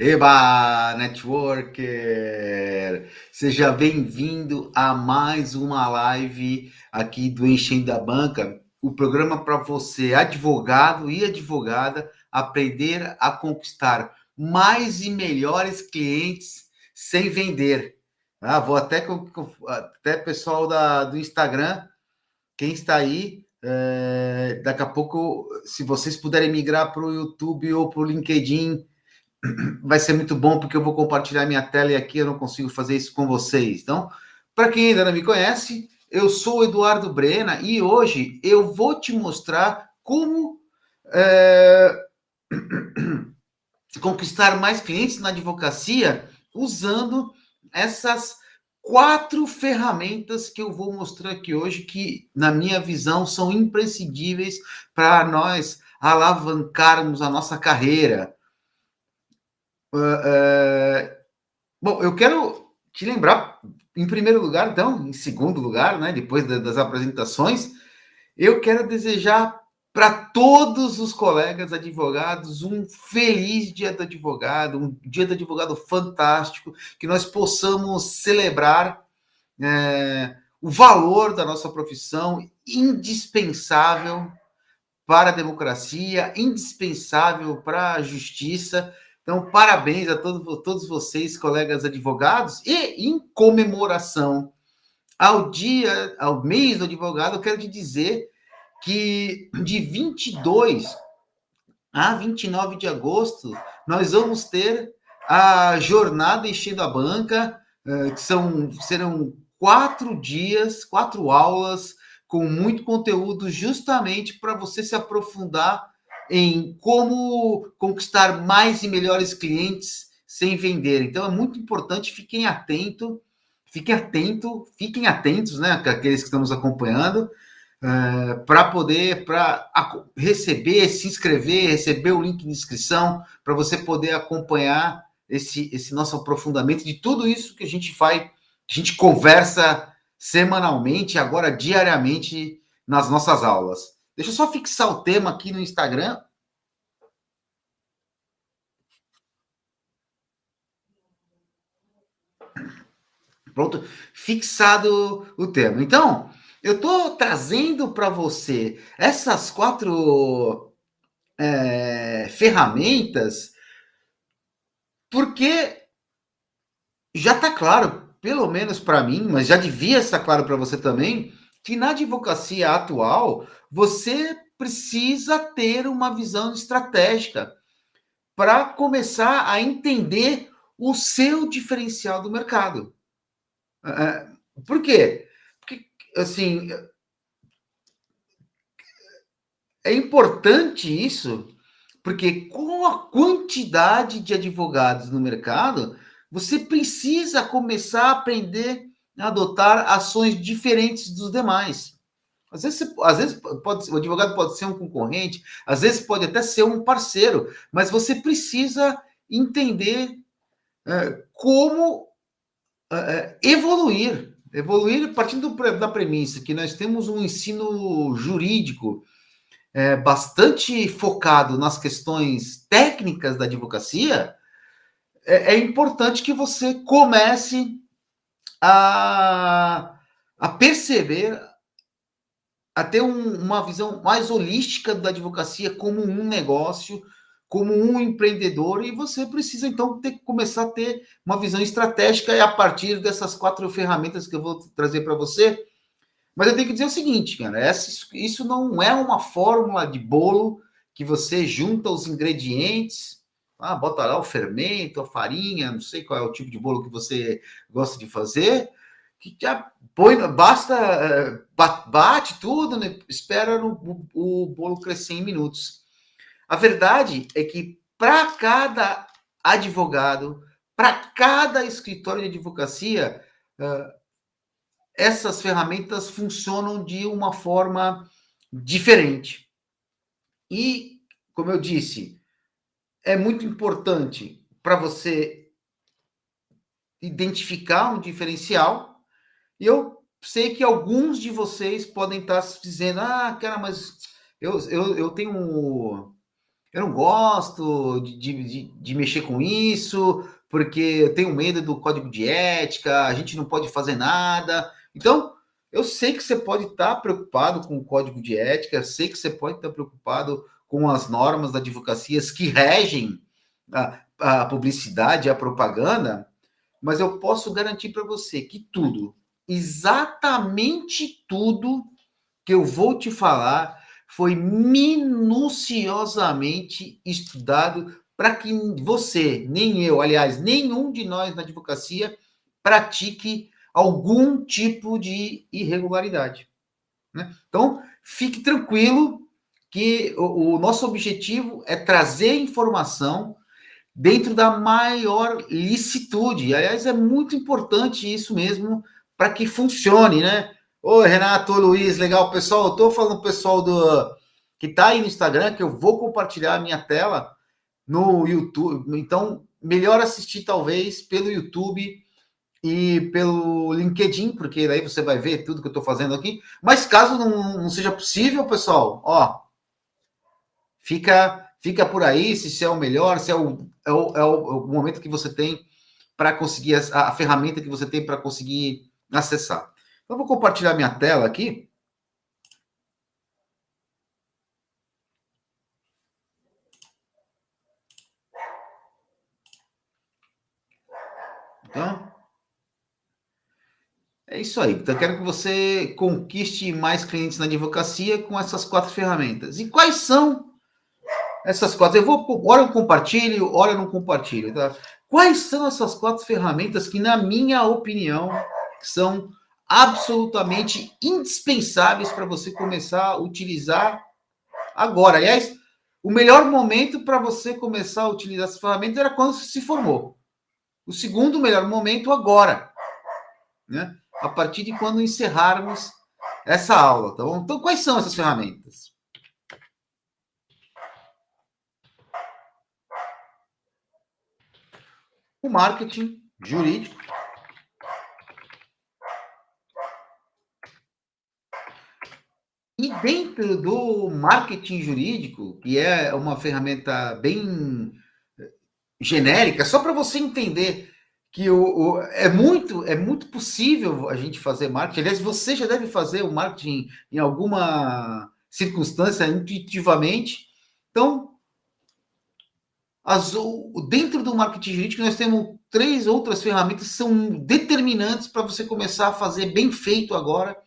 Eba, networker! Seja bem-vindo a mais uma live aqui do Enchendo a Banca, o programa para você, advogado e advogada, aprender a conquistar mais e melhores clientes sem vender. Vou até pessoal do Instagram, quem está aí, daqui a pouco, se vocês puderem migrar para o YouTube ou para o LinkedIn, vai ser muito bom, porque eu vou compartilhar minha tela e aqui eu não consigo fazer isso com vocês. Então, para quem ainda não me conhece, eu sou o Eduardo Brena e hoje eu vou te mostrar como conquistar mais clientes na advocacia usando essas 4 ferramentas que eu vou mostrar aqui hoje, que, na minha visão, são imprescindíveis para nós alavancarmos a nossa carreira. Bom, eu quero te lembrar, em primeiro lugar, então, em segundo lugar, né, depois das apresentações, eu quero desejar para todos os colegas advogados um feliz Dia do Advogado, um Dia do Advogado fantástico, que nós possamos celebrar o valor da nossa profissão, indispensável para a democracia, indispensável para a justiça. Então, parabéns a todos vocês, colegas advogados, e em comemoração ao mês do advogado, eu quero te dizer que de 22 a 29 de agosto, nós vamos ter a jornada Enchendo a Banca, serão 4 dias, 4 aulas, com muito conteúdo, justamente para você se aprofundar em como conquistar mais e melhores clientes sem vender. Então, é muito importante, fiquem atentos, né, aqueles que estão nos acompanhando, para receber, se inscrever, receber o link de inscrição, para você poder acompanhar esse nosso aprofundamento de tudo isso que a gente faz, que a gente conversa semanalmente, agora diariamente nas nossas aulas. Deixa eu só fixar o tema aqui no Instagram. Pronto, fixado o tema. Então, eu estou trazendo para você essas 4 ferramentas, porque já está claro, pelo menos para mim, mas já devia estar claro para você também, que na advocacia atual você precisa ter uma visão estratégica para começar a entender o seu diferencial do mercado. Por quê? Porque, assim, é importante isso, porque com a quantidade de advogados no mercado, você precisa começar a aprender a adotar ações diferentes dos demais. Às vezes o advogado pode ser um concorrente, às vezes pode até ser um parceiro, mas você precisa entender como evoluir. Evoluir partindo da premissa que nós temos um ensino jurídico bastante focado nas questões técnicas da advocacia. É importante que você comece a perceber, a ter uma visão mais holística da advocacia como um negócio, como um empreendedor, e você precisa, então, começar a ter uma visão estratégica a partir dessas 4 ferramentas que eu vou trazer para você. Mas eu tenho que dizer o seguinte, cara, isso não é uma fórmula de bolo que você junta os ingredientes, bota lá o fermento, a farinha, não sei qual é o tipo de bolo que você gosta de fazer, que já põe, basta, bate tudo, né, espera o bolo crescer em minutos. A verdade é que para cada advogado, para cada escritório de advocacia, essas ferramentas funcionam de uma forma diferente. E, como eu disse, é muito importante para você identificar um diferencial. E eu sei que alguns de vocês podem estar dizendo: cara, mas eu tenho eu não gosto de mexer com isso, porque eu tenho medo do código de ética, a gente não pode fazer nada. Então, eu sei que você pode estar preocupado com o código de ética, eu sei que você pode estar preocupado com as normas da advocacia que regem a publicidade e a propaganda, mas eu posso garantir para você que tudo, exatamente tudo que eu vou te falar foi minuciosamente estudado para que você, nem eu, aliás, nenhum de nós na advocacia pratique algum tipo de irregularidade. Né? Então, fique tranquilo que o nosso objetivo é trazer informação dentro da maior licitude. Aliás, é muito importante isso mesmo para que funcione, né? Oi, Renato, Luiz, legal, pessoal. Eu estou falando pessoal que está aí no Instagram, que eu vou compartilhar a minha tela no YouTube. Então, melhor assistir talvez pelo YouTube e pelo LinkedIn, porque daí você vai ver tudo que eu estou fazendo aqui. Mas caso não seja possível, pessoal, ó, fica por aí, se é o melhor, se é o momento que você tem para conseguir, a ferramenta que você tem para conseguir acessar. Então, eu vou compartilhar minha tela aqui. Então, é isso aí. Então, eu quero que você conquiste mais clientes na advocacia com essas 4 ferramentas. E quais são essas 4? Hora eu compartilho, hora eu não compartilho. Tá? Quais são essas 4 ferramentas que, na minha opinião, são absolutamente indispensáveis para você começar a utilizar agora? Aliás, o melhor momento para você começar a utilizar essas ferramentas era quando você se formou. O segundo melhor momento agora, né? A partir de quando encerrarmos essa aula, tá bom? Então, quais são essas ferramentas? O marketing jurídico. E dentro do marketing jurídico, que é uma ferramenta bem genérica, só para você entender que é muito possível a gente fazer marketing. Aliás, você já deve fazer o marketing em alguma circunstância intuitivamente. Então, dentro do marketing jurídico, nós temos 3 outras ferramentas que são determinantes para você começar a fazer bem feito agora,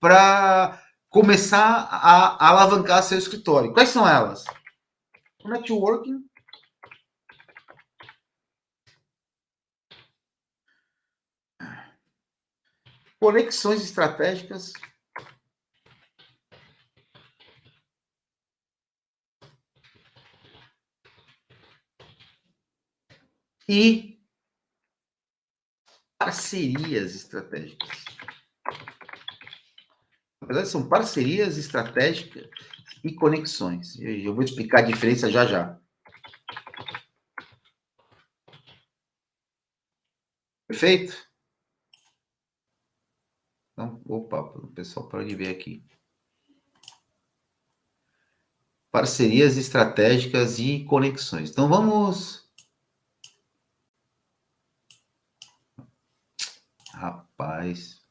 para começar a alavancar seu escritório. Quais são elas? O networking, conexões estratégicas e parcerias estratégicas. Na verdade, são parcerias estratégicas e conexões. Eu vou explicar a diferença já já. Perfeito? Então, opa, o pessoal parou de ver aqui. Parcerias estratégicas e conexões. Então, vamos... Rapaz...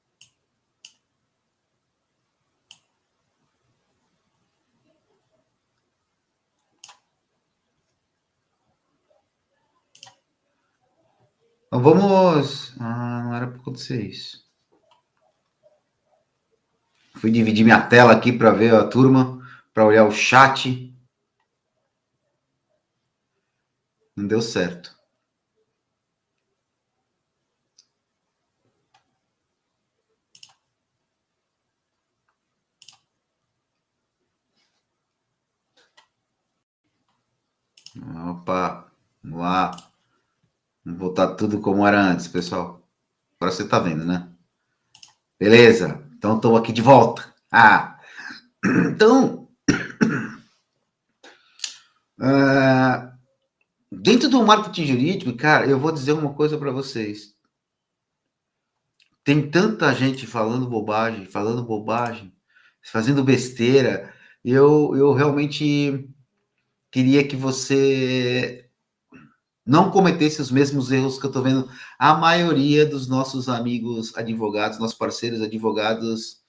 Então, vamos... não era para acontecer isso. Fui dividir minha tela aqui para ver a turma, para olhar o chat. Não deu certo. Opa, vamos lá. Vamos voltar tudo como era antes, pessoal. Agora você tá vendo, né? Beleza. Então, estou aqui de volta. Então, dentro do marketing jurídico, cara, eu vou dizer uma coisa para vocês. Tem tanta gente falando bobagem, fazendo besteira. Eu realmente queria que você não cometesse os mesmos erros que eu estou vendo a maioria dos nossos amigos advogados, nossos parceiros advogados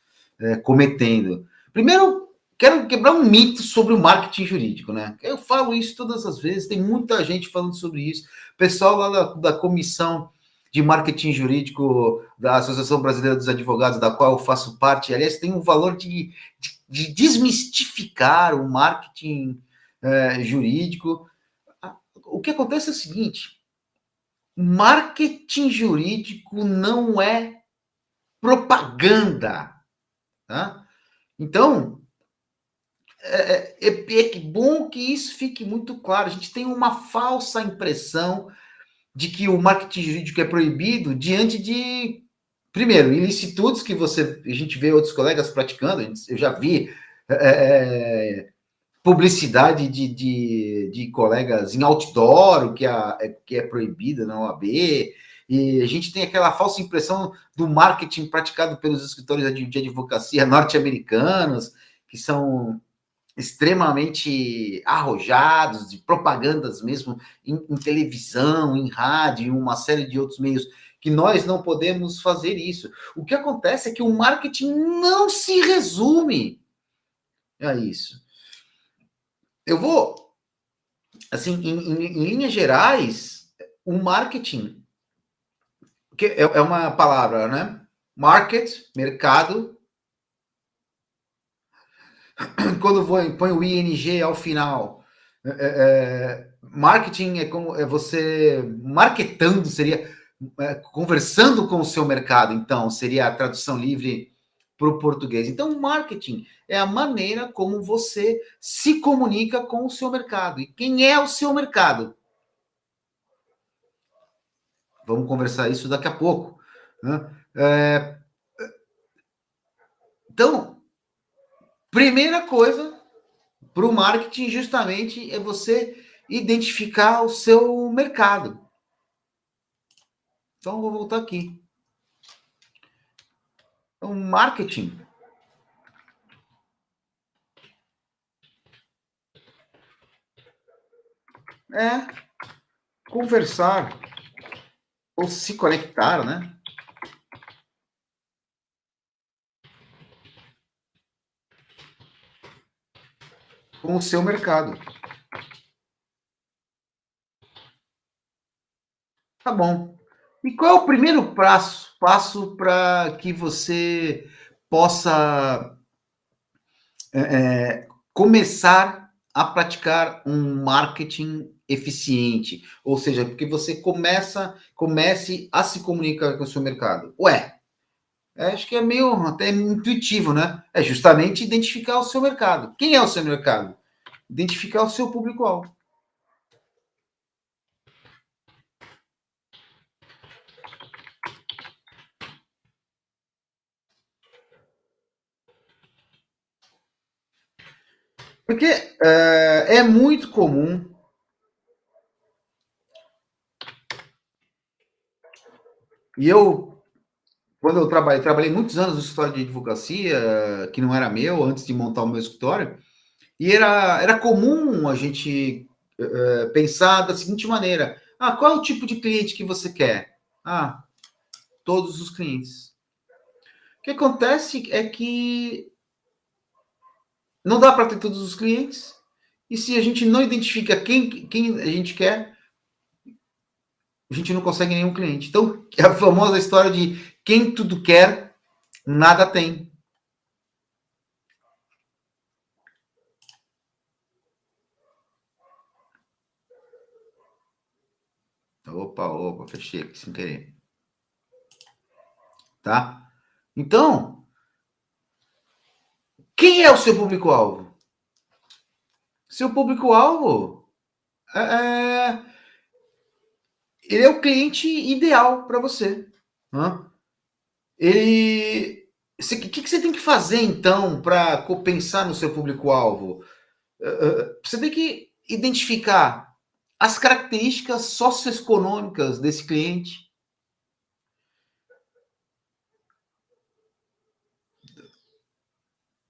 cometendo. Primeiro, quero quebrar um mito sobre o marketing jurídico, né? Eu falo isso todas as vezes, tem muita gente falando sobre isso. Pessoal lá da comissão de marketing jurídico da Associação Brasileira dos Advogados, da qual eu faço parte, aliás, tem um valor de desmistificar o marketing jurídico. O que acontece é o seguinte: marketing jurídico não é propaganda, tá? Então, é bom que isso fique muito claro. A gente tem uma falsa impressão de que o marketing jurídico é proibido diante de, primeiro, ilicitudes que a gente vê outros colegas praticando. Eu já vi publicidade de colegas em outdoor, que é proibida na OAB, e a gente tem aquela falsa impressão do marketing praticado pelos escritórios de advocacia norte-americanos, que são extremamente arrojados, de propagandas mesmo em televisão, em rádio, em uma série de outros meios, que nós não podemos fazer isso. O que acontece é que o marketing não se resume a isso. Eu vou, assim, em linhas gerais, o marketing, que é uma palavra, né? Market, mercado. Quando põe o ing ao final, marketing é como você marketando, seria conversando com o seu mercado, então seria a tradução livre para o português. Então, marketing é a maneira como você se comunica com o seu mercado. E quem é o seu mercado? Vamos conversar isso daqui a pouco, né? Então, primeira coisa para o marketing justamente é você identificar o seu mercado. Então, eu vou voltar aqui. Então, marketing é conversar ou se conectar, né? Com o seu mercado. Tá bom. E qual é o primeiro passo para que você possa começar a praticar um marketing eficiente? Ou seja, porque você comece a se comunicar com o seu mercado. Acho que é meio até intuitivo, né? É justamente identificar o seu mercado. Quem é o seu mercado? Identificar o seu público-alvo. Porque é muito comum, e quando eu trabalhei muitos anos no escritório de advocacia, que não era meu, antes de montar o meu escritório, e era comum a gente pensar da seguinte maneira: qual é o tipo de cliente que você quer? Todos os clientes. O que acontece é que não dá para ter todos os clientes, e se a gente não identifica quem a gente quer, a gente não consegue nenhum cliente. Então, é a famosa história de quem tudo quer, nada tem. Opa, fechei aqui sem querer. Tá? Então, quem é o seu público-alvo? Seu público-alvo ele é o cliente ideal para você. Né? O que você tem que fazer, então, para pensar no seu público-alvo? Você tem que identificar as características socioeconômicas desse cliente.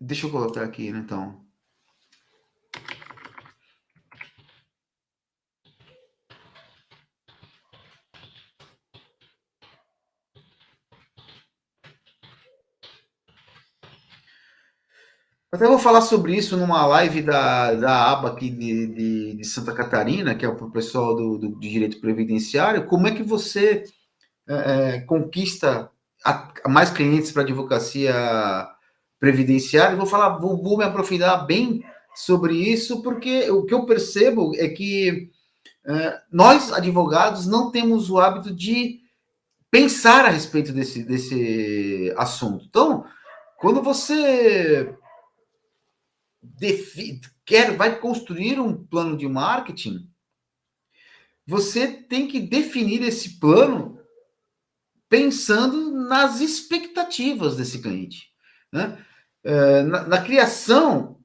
Deixa eu colocar aqui, né, então. Até vou falar sobre isso numa live da aba aqui de Santa Catarina, que é para o pessoal de direito previdenciário. Como é que você conquista mais clientes para advocacia previdenciária? Vou falar, vou me aprofundar bem sobre isso, porque o que eu percebo é que nós, advogados, não temos o hábito de pensar a respeito desse assunto. Então, quando você vai construir um plano de marketing, você tem que definir esse plano pensando nas expectativas desse cliente, né? Na criação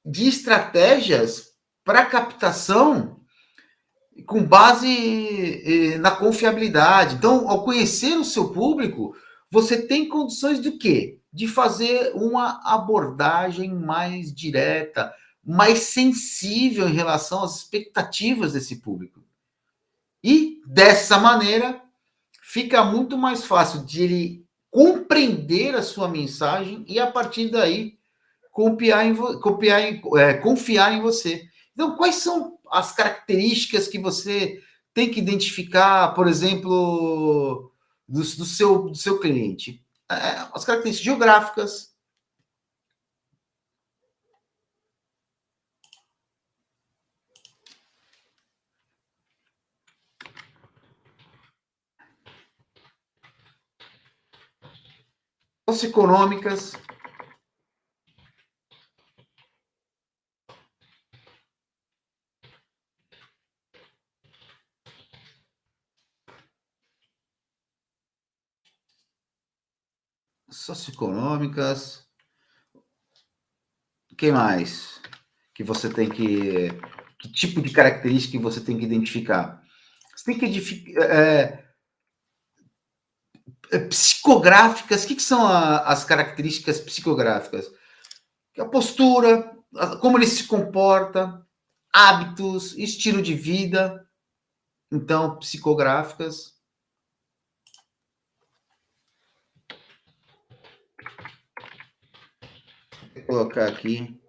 de estratégias para captação com base na confiabilidade. Então, ao conhecer o seu público, você tem condições de quê? De fazer uma abordagem mais direta, mais sensível em relação às expectativas desse público. E, dessa maneira, fica muito mais fácil de ele compreender a sua mensagem e, a partir daí, confiar em você. Então, quais são as características que você tem que identificar, por exemplo, do seu cliente? As características geográficas, socioeconômicas, socioeconômicas, o que mais que você tem que tipo de característica que você tem que identificar? Você tem que psicográficas. O que são as características psicográficas? A postura, como ele se comporta, hábitos, estilo de vida. Então, psicográficas. Vou colocar aqui.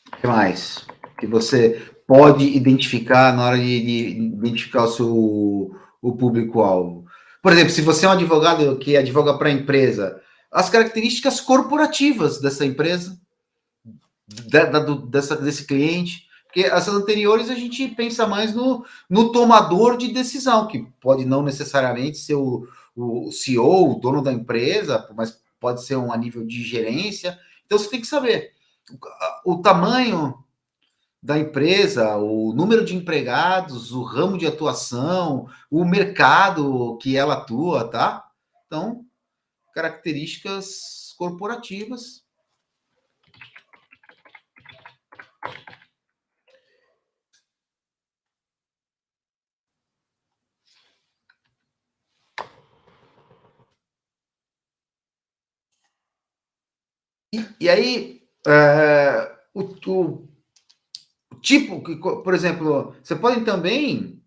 O que mais? Que você pode identificar na hora de identificar o público-alvo. Por exemplo, se você é um advogado que advoga para a empresa, as características corporativas dessa empresa, desse cliente, porque essas anteriores a gente pensa mais no tomador de decisão, que pode não necessariamente ser o CEO, o dono da empresa, mas pode ser um a nível de gerência. Então você tem que saber o tamanho da empresa, o número de empregados, o ramo de atuação, o mercado que ela atua, tá? Então, características corporativas. E aí, o tipo, por exemplo, você pode também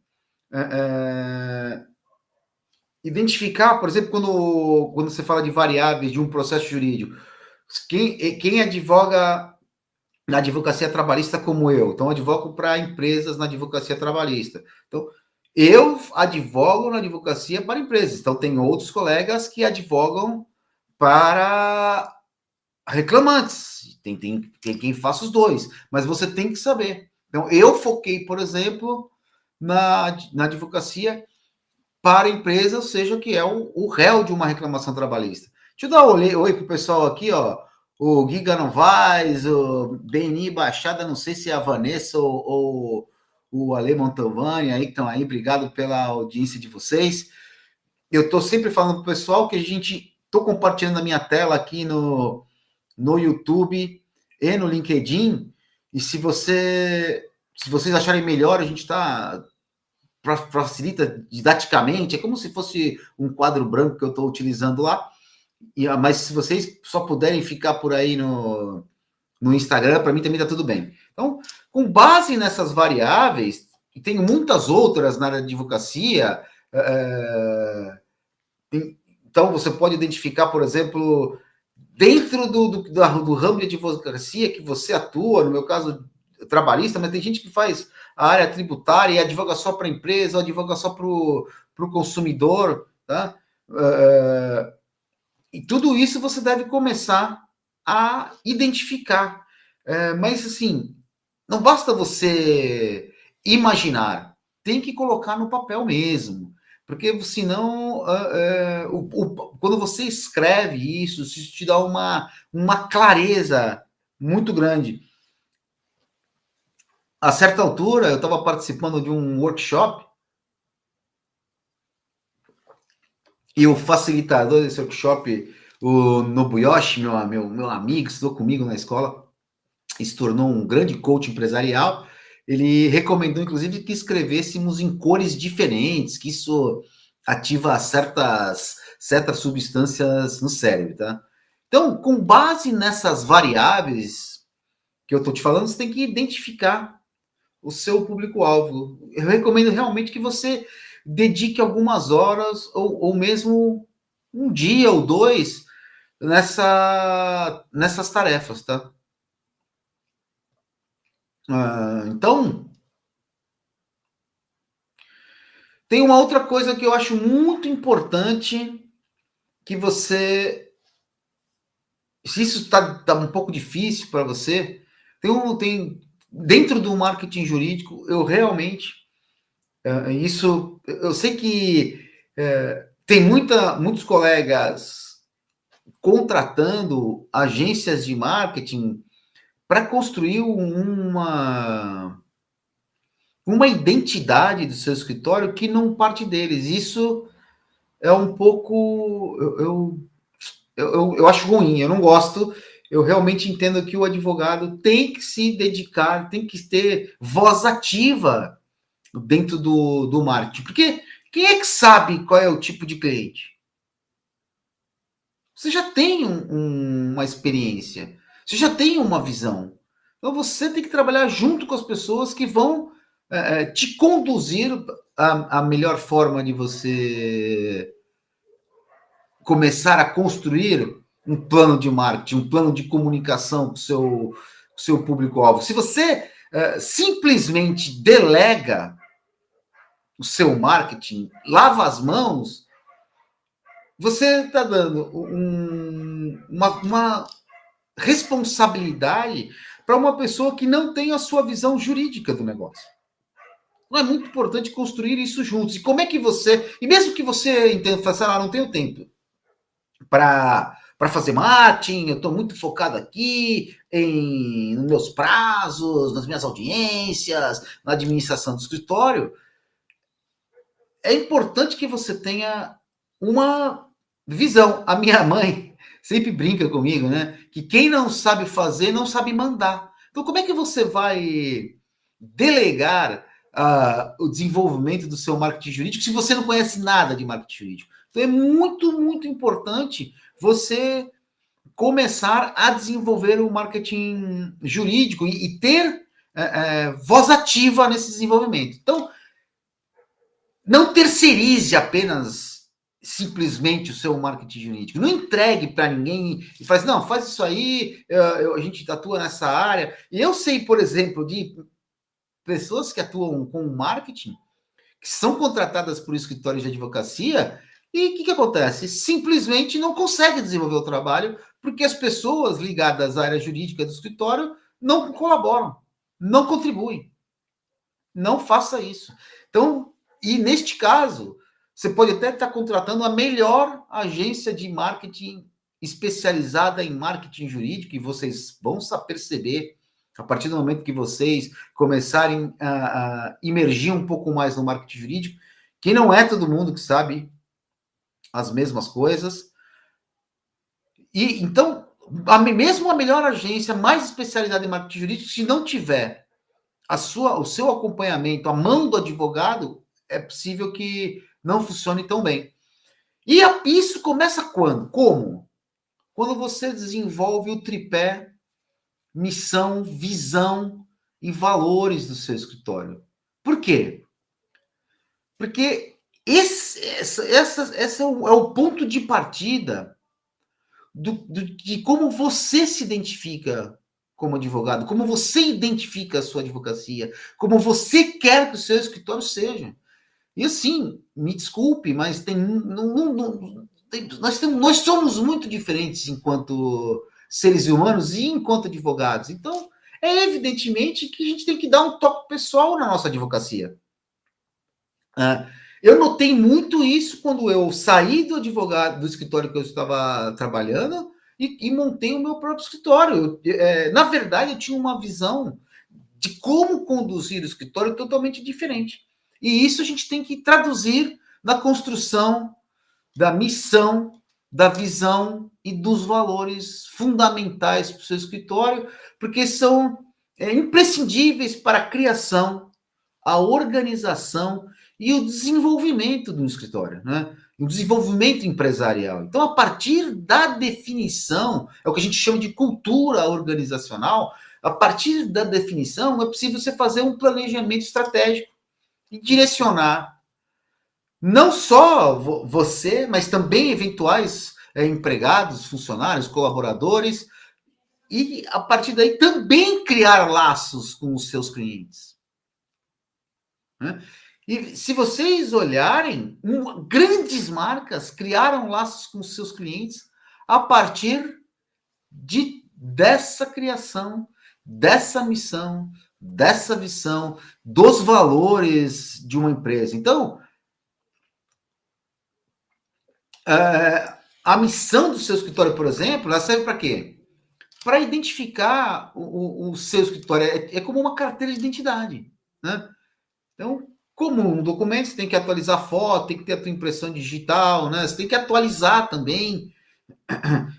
identificar, por exemplo, quando você fala de variáveis de um processo jurídico, quem advoga na advocacia trabalhista como eu, então advogo para empresas na advocacia trabalhista. Então, eu advogo na advocacia para empresas, então tem outros colegas que advogam para reclamantes, tem quem faça os dois, mas você tem que saber. Então, eu foquei, por exemplo, na advocacia para a empresa, ou seja, que é o réu de uma reclamação trabalhista. Deixa eu dar um oi para o pessoal aqui, ó. O Giga Novaes, o Beni Baixada, não sei se é a Vanessa ou o Ale Montalvani aí que estão aí, obrigado pela audiência de vocês. Eu estou sempre falando para o pessoal que a gente estou compartilhando a minha tela aqui no YouTube e no LinkedIn. E se vocês acharem melhor, a gente está facilita didaticamente, é como se fosse um quadro branco que eu estou utilizando lá, mas se vocês só puderem ficar por aí no Instagram, para mim também está tudo bem. Então, com base nessas variáveis, e tem muitas outras na área de advocacia, então você pode identificar, por exemplo, dentro do ramo de advocacia que você atua, no meu caso, trabalhista, mas tem gente que faz a área tributária e advoga só para a empresa, ou advoga só para o consumidor, tá? E tudo isso você deve começar a identificar. Mas, assim, não basta você imaginar, tem que colocar no papel mesmo. Porque senão, quando você escreve isso te dá uma clareza muito grande. A certa altura, eu estava participando de um workshop e o facilitador desse workshop, o Nobuyoshi, meu amigo, estudou comigo na escola, se tornou um grande coach empresarial. Ele recomendou, inclusive, que escrevêssemos em cores diferentes, que isso ativa certas substâncias no cérebro, tá? Então, com base nessas variáveis que eu estou te falando, você tem que identificar o seu público-alvo. Eu recomendo realmente que você dedique algumas horas ou mesmo um dia ou dois nessas tarefas, tá? Então, tem uma outra coisa que eu acho muito importante que você, se isso está um pouco difícil para você, tem dentro do marketing jurídico, eu realmente, isso, eu sei que tem muitos colegas contratando agências de marketing para construir uma identidade do seu escritório que não parte deles. Isso é um pouco. Eu acho ruim, eu não gosto. Eu realmente entendo que o advogado tem que se dedicar, tem que ter voz ativa dentro do marketing. Porque quem é que sabe qual é o tipo de cliente? Você já tem uma experiência, você já tem uma visão. Então você tem que trabalhar junto com as pessoas que vão te conduzir a melhor forma de você começar a construir um plano de marketing, um plano de comunicação com o seu público-alvo. Se você simplesmente delega o seu marketing, lava as mãos, você está dando uma responsabilidade para uma pessoa que não tem a sua visão jurídica do negócio. Não é muito importante construir isso juntos. E como é que você, e mesmo que você entenda, falar, não tenho tempo para fazer marketing, eu estou muito focado aqui nos meus prazos, nas minhas audiências, na administração do escritório, é importante que você tenha uma visão. A minha mãe sempre brinca comigo, né? Que quem não sabe fazer, não sabe mandar. Então, como é que você vai delegar o desenvolvimento do seu marketing jurídico se você não conhece nada de marketing jurídico? Então, é muito, muito importante você começar a desenvolver o marketing jurídico e ter voz ativa nesse desenvolvimento. Então, não terceirize apenas simplesmente o seu marketing jurídico. Não entregue para ninguém e faz, não, faz isso aí, a gente atua nessa área. E eu sei, por exemplo, de pessoas que atuam com marketing, que são contratadas por escritórios de advocacia, e o que acontece? Simplesmente não consegue desenvolver o trabalho porque as pessoas ligadas à área jurídica do escritório não colaboram, não contribuem. Não faça isso. Então, e neste caso, você pode até estar contratando a melhor agência de marketing especializada em marketing jurídico, e vocês vão perceber, a partir do momento que vocês começarem a imergir um pouco mais no marketing jurídico, que não é todo mundo que sabe as mesmas coisas. E então, mesmo a melhor agência mais especializada em marketing jurídico, se não tiver o seu acompanhamento, a mão do advogado, é possível que não funcione tão bem. E isso começa quando? Como? Quando você desenvolve o tripé missão, visão e valores do seu escritório. Por quê? Porque esse é o ponto de partida de como você se identifica como advogado, como você identifica a sua advocacia, como você quer que o seu escritório seja. E assim, me desculpe, mas nós somos muito diferentes enquanto seres humanos e enquanto advogados. Então, é evidentemente que a gente tem que dar um toque pessoal na nossa advocacia. Eu notei muito isso quando eu saí do advogado, do escritório que eu estava trabalhando e montei o meu próprio escritório. Na verdade, eu tinha uma visão de como conduzir o escritório totalmente diferente. E isso a gente tem que traduzir na construção da missão, da visão e dos valores fundamentais para o seu escritório, porque são imprescindíveis para a criação, a organização e o desenvolvimento do escritório, né? O desenvolvimento empresarial. Então, a partir da definição, é o que a gente chama de cultura organizacional, a partir da definição, é possível você fazer um planejamento estratégico e direcionar não só você, mas também eventuais empregados, funcionários, colaboradores, e a partir daí também criar laços com os seus clientes. Né? E se vocês olharem, grandes marcas criaram laços com os seus clientes a partir dessa criação, dessa missão, dessa visão, dos valores de uma empresa. Então, a missão do seu escritório, por exemplo, ela serve para quê? Para identificar o seu escritório. É como uma carteira de identidade. Né? Então, como um documento, você tem que atualizar a foto, tem que ter a tua impressão digital, né? Você tem que atualizar também.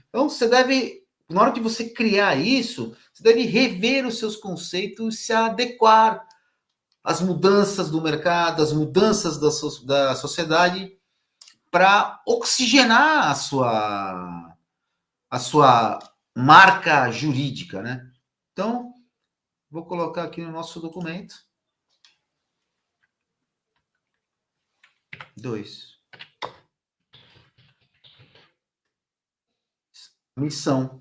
Então, você deve, na hora de você criar isso, você deve rever os seus conceitos, se adequar às mudanças do mercado, às mudanças da sociedade, para oxigenar a sua marca jurídica, né? Então, vou colocar aqui no nosso documento. 2. Missão.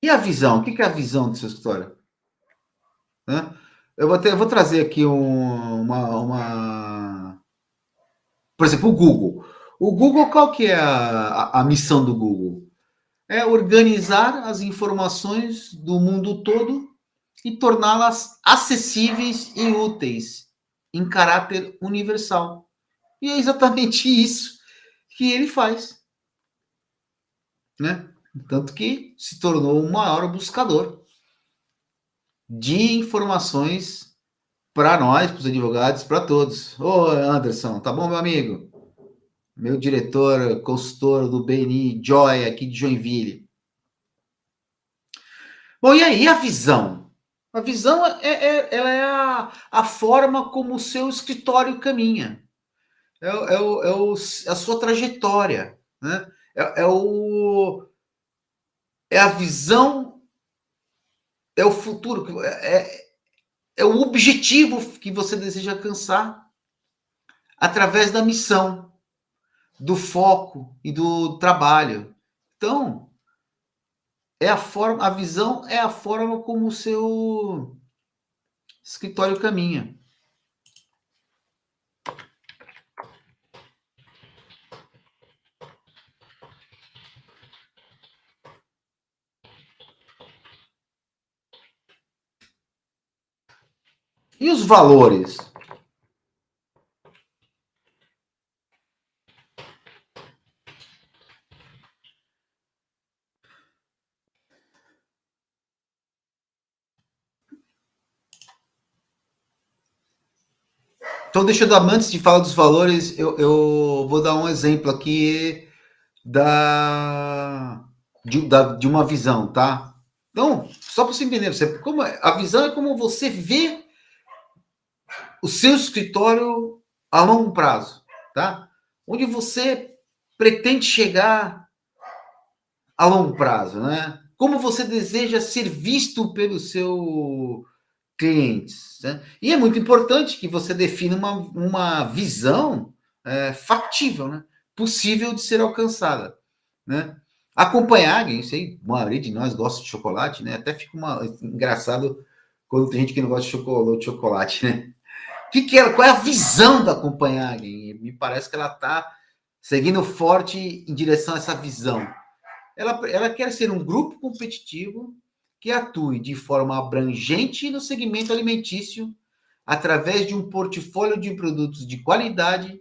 E a visão? O que é a visão do seu escritório? Né? Eu vou trazer aqui Por exemplo, o Google. O Google, qual que é a missão do Google? É organizar as informações do mundo todo e torná-las acessíveis e úteis em caráter universal. E é exatamente isso que ele faz. Né? Tanto que se tornou o maior buscador de informações para nós, para os advogados, para todos. Ô, Anderson, tá bom, meu amigo? Meu diretor, consultor do BNI Joy, aqui de Joinville. Bom, e aí, a visão? A visão ela é a forma como o seu escritório caminha. A sua trajetória. Né? É a visão, é o futuro, é o objetivo que você deseja alcançar através da missão, do foco e do trabalho. Então, a visão é a forma como o seu escritório caminha. E os valores? Então, deixa eu dar, antes de falar dos valores, eu vou dar um exemplo aqui de uma visão, tá? Então, só para você entender, a visão é como você vê o seu escritório a longo prazo, tá? Onde você pretende chegar a longo prazo, né? Como você deseja ser visto pelo seu clientes. Né? E é muito importante que você defina uma visão factível, né? Possível de ser alcançada. Né? Acompanhar, isso aí, a maioria de nós gosta de chocolate, né? Até fica engraçado quando tem gente que não gosta de chocolate, né? Qual é a visão da Copenhagen? Me parece que ela está seguindo forte em direção a essa visão. Ela quer ser um grupo competitivo que atue de forma abrangente no segmento alimentício, através de um portfólio de produtos de qualidade,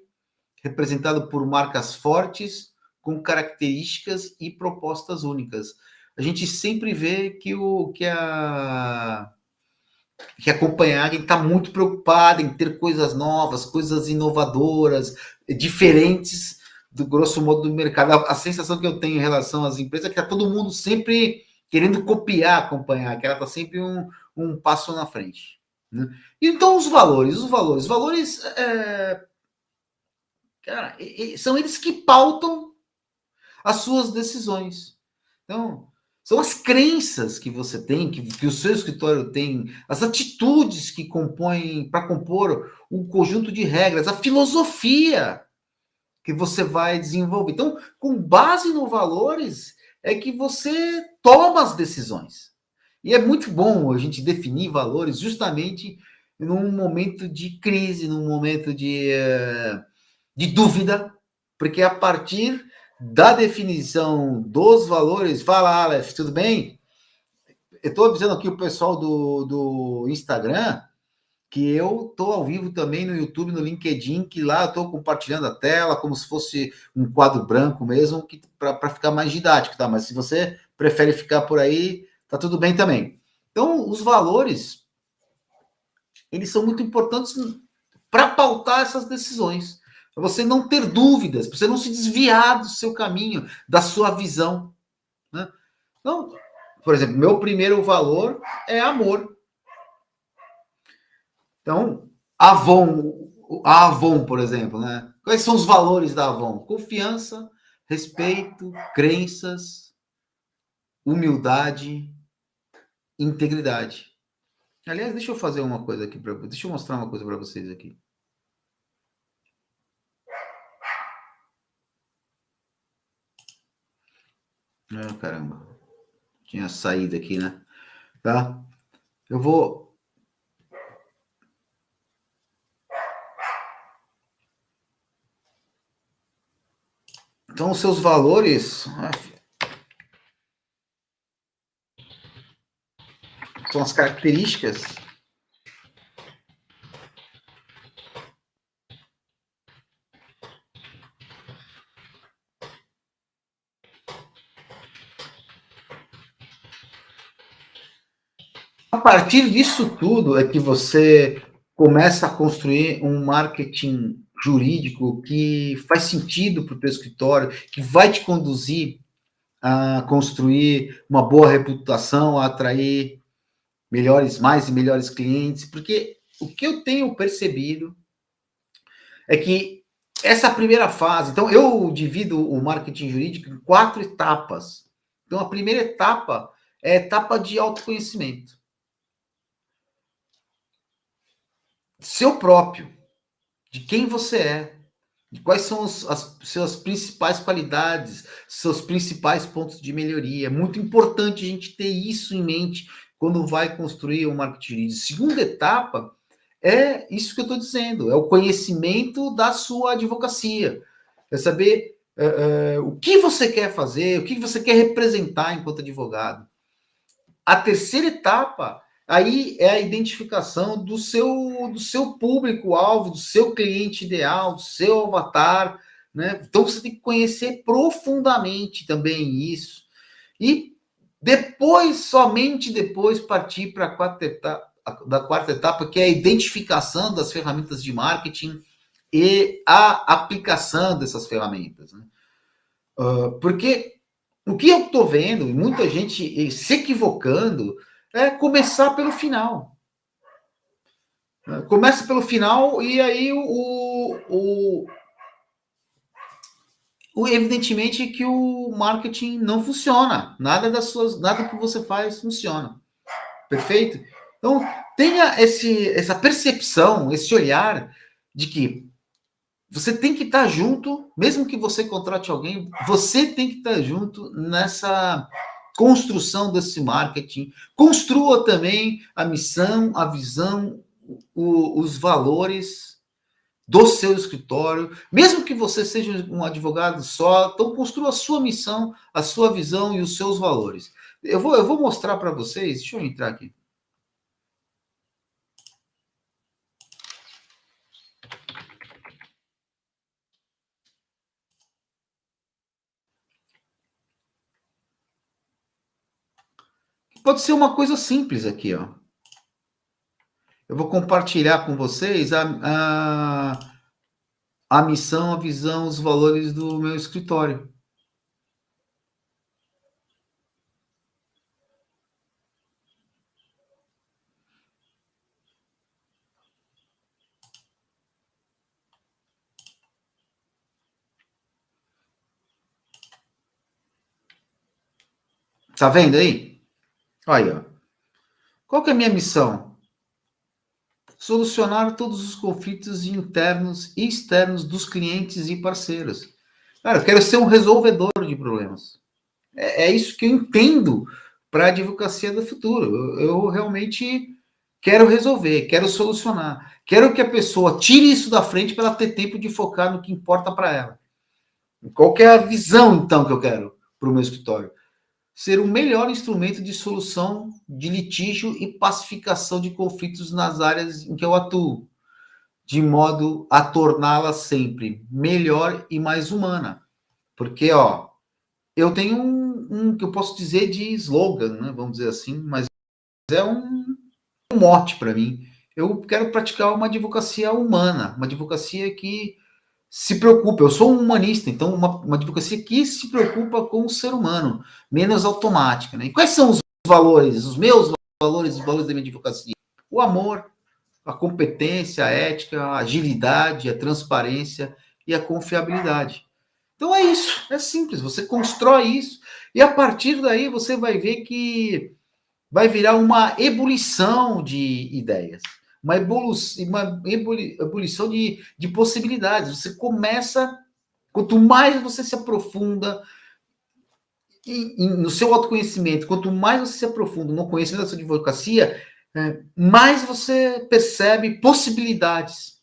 representado por marcas fortes, com características e propostas únicas. A gente sempre vê que a Copenhagen está muito preocupada em ter coisas novas, coisas inovadoras, diferentes do grosso modo do mercado. A sensação que eu tenho em relação às empresas é que está todo mundo sempre querendo copiar a Copenhagen, que ela está sempre um passo na frente. Né? Então, os valores cara, são eles que pautam as suas decisões. Então, são as crenças que você tem, que o seu escritório tem, as atitudes que compõem, para compor um conjunto de regras, a filosofia que você vai desenvolver. Então, com base nos valores, é que você toma as decisões. E é muito bom a gente definir valores justamente num momento de crise, num momento de dúvida, porque a partir da definição dos valores, fala, Aleph, tudo bem? Eu estou avisando aqui o pessoal do Instagram que eu estou ao vivo também no YouTube, no LinkedIn, que lá eu estou compartilhando a tela como se fosse um quadro branco mesmo, para ficar mais didático, tá? Mas se você prefere ficar por aí, tá tudo bem também. Então, os valores, eles são muito importantes para pautar essas decisões. Para você não ter dúvidas, para você não se desviar do seu caminho, da sua visão. Né? Então, por exemplo, meu primeiro valor é amor. Então, a Avon, por exemplo, né? Quais são os valores da Avon? Confiança, respeito, crenças, humildade, integridade. Aliás, deixa eu fazer uma coisa aqui para vocês. Deixa eu mostrar uma coisa para vocês aqui. Ah, caramba. Tinha saído aqui, né? Tá? Eu vou. Então, os seus valores são as características. A partir disso tudo é que você começa a construir um marketing jurídico que faz sentido para o teu escritório, que vai te conduzir a construir uma boa reputação, a atrair mais e melhores clientes, porque o que eu tenho percebido é que essa primeira fase, então eu divido o marketing jurídico em 4 etapas. Então a primeira etapa é a etapa de autoconhecimento. Seu próprio, de quem você é, de quais são as suas principais qualidades, seus principais pontos de melhoria. É muito importante a gente ter isso em mente quando vai construir um marketing jurídico. Segunda etapa é isso que eu estou dizendo, é o conhecimento da sua advocacia. É saber o que você quer fazer, o que você quer representar enquanto advogado. A terceira etapa aí é a identificação do seu público-alvo, do seu cliente ideal, do seu avatar, né? Então você tem que conhecer profundamente também isso. E depois, somente depois, partir para da quarta etapa, que é a identificação das ferramentas de marketing e a aplicação dessas ferramentas. Né? Porque o que eu estou vendo, e muita gente se equivocando, é começar pelo final. Começa pelo final e aí evidentemente que o marketing não funciona. Nada que você faz funciona. Perfeito? Então, tenha essa percepção, esse olhar de que você tem que estar junto, mesmo que você contrate alguém, você tem que estar junto nessa construção desse marketing. Construa também a missão, a visão, os valores do seu escritório, mesmo que você seja um advogado só, então construa a sua missão, a sua visão e os seus valores. Eu vou mostrar para vocês, deixa eu entrar aqui. Pode ser uma coisa simples aqui, ó. Eu vou compartilhar com vocês a missão, a visão, os valores do meu escritório. Tá vendo aí? Olha, qual que é a minha missão? Solucionar todos os conflitos internos e externos dos clientes e parceiros. Cara, eu quero ser um resolvedor de problemas. É isso que eu entendo para a advocacia do futuro. Eu realmente quero resolver, quero solucionar. Quero que a pessoa tire isso da frente para ela ter tempo de focar no que importa para ela. Qual que é a visão, então, que eu quero para o meu escritório? Ser o melhor instrumento de solução de litígio e pacificação de conflitos nas áreas em que eu atuo, de modo a torná-la sempre melhor e mais humana. Porque, ó, eu tenho um que eu posso dizer de slogan, né? Vamos dizer assim, mas é um mote para mim. Eu quero praticar uma advocacia humana, uma advocacia que se preocupa. Eu sou um humanista, então uma advocacia que se preocupa com o ser humano, menos automática. Né? E quais são os valores, os meus valores, os valores da minha advocacia? O amor, a competência, a ética, a agilidade, a transparência e a confiabilidade. Então é isso, é simples, você constrói isso e a partir daí você vai ver que vai virar uma ebulição de ideias, uma ebulição de possibilidades. Você começa, quanto mais você se aprofunda no seu autoconhecimento, quanto mais você se aprofunda no conhecimento da sua advocacia, mais você percebe possibilidades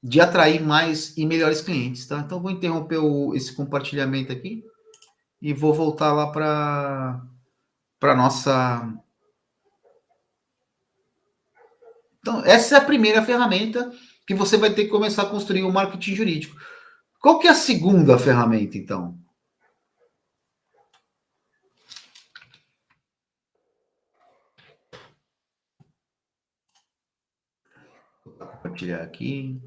de atrair mais e melhores clientes, tá? Então, vou interromper esse compartilhamento aqui e vou voltar lá para nossa. Então, essa é a primeira ferramenta que você vai ter que começar a construir o marketing jurídico. Qual que é a segunda ferramenta, então? Vou compartilhar aqui.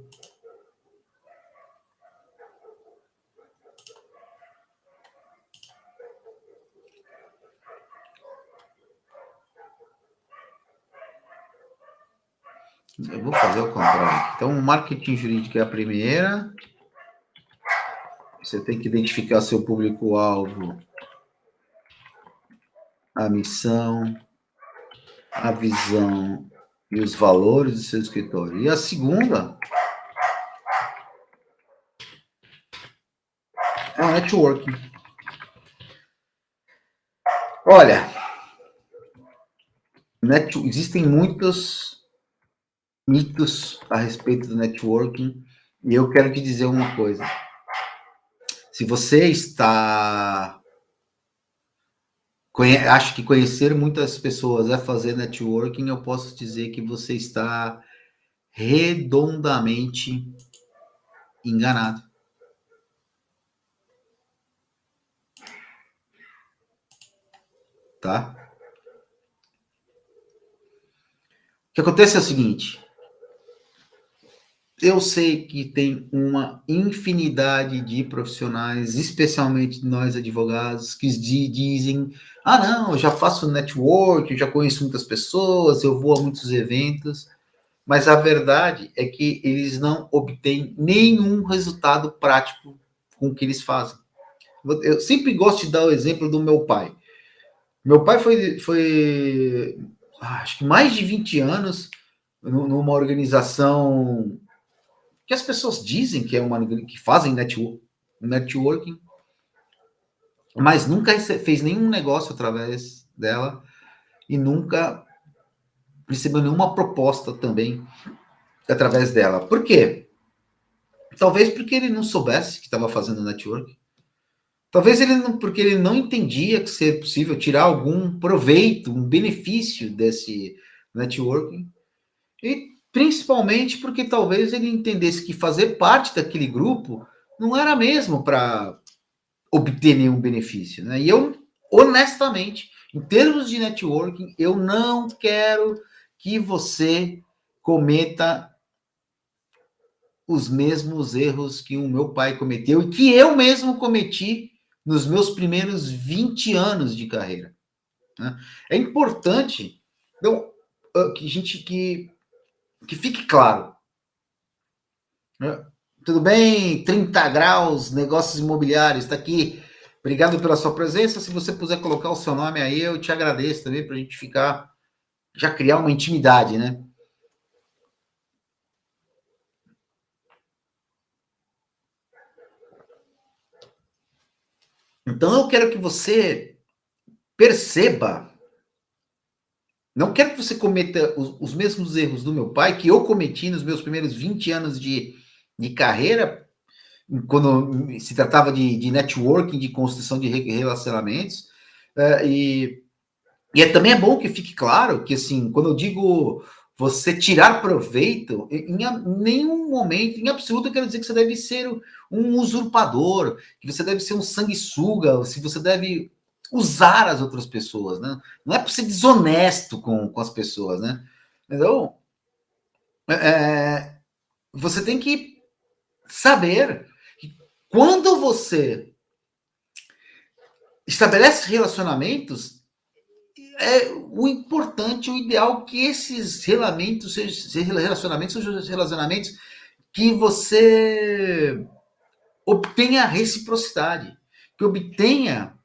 Eu vou fazer o contrário. Então, o marketing jurídico é a primeira. Você tem que identificar seu público-alvo, a missão, a visão e os valores do seu escritório. E a segunda é o networking. Olha, existem muitos mitos a respeito do networking e eu quero te dizer uma coisa. Se você acha que conhecer muitas pessoas é fazer networking, eu posso dizer que você está redondamente enganado. Tá? que acontece é o seguinte: eu sei que tem uma infinidade de profissionais, especialmente nós advogados, que dizem: ah, não, eu já faço network, eu já conheço muitas pessoas, eu vou a muitos eventos. Mas a verdade é que eles não obtêm nenhum resultado prático com o que eles fazem. Eu sempre gosto de dar o exemplo do meu pai. Meu pai foi acho que mais de 20 anos numa organização que as pessoas dizem que é que fazem networking, mas nunca fez nenhum negócio através dela e nunca recebeu nenhuma proposta também através dela. Por quê? Talvez porque ele não soubesse que estava fazendo network. Talvez porque ele não entendia que seria possível tirar algum proveito, um benefício desse networking. E principalmente porque talvez ele entendesse que fazer parte daquele grupo não era mesmo para obter nenhum benefício, né? E eu, honestamente, em termos de networking, eu não quero que você cometa os mesmos erros que o meu pai cometeu e que eu mesmo cometi nos meus primeiros 20 anos de carreira, né? É importante, então, que a gente que fique claro, né? Tudo bem, 30 graus, negócios imobiliários, está aqui. Obrigado pela sua presença. Se você puder colocar o seu nome aí, eu te agradeço também para a gente ficar, já criar uma intimidade, né? Então eu quero que você perceba, não quero que você cometa os mesmos erros do meu pai, que eu cometi nos meus primeiros 20 anos de carreira, quando se tratava de networking, de construção de relacionamentos, e também é bom que fique claro que, assim, quando eu digo você tirar proveito, em nenhum momento, em absoluto, eu quero dizer que você deve ser um usurpador, que você deve ser um sanguessuga, se você deve usar as outras pessoas, né? Não é para ser desonesto com as pessoas, né? Então, você tem que saber que quando você estabelece relacionamentos, é o importante, o ideal que esses relacionamentos sejam relacionamentos que você obtenha reciprocidade, que obtenha,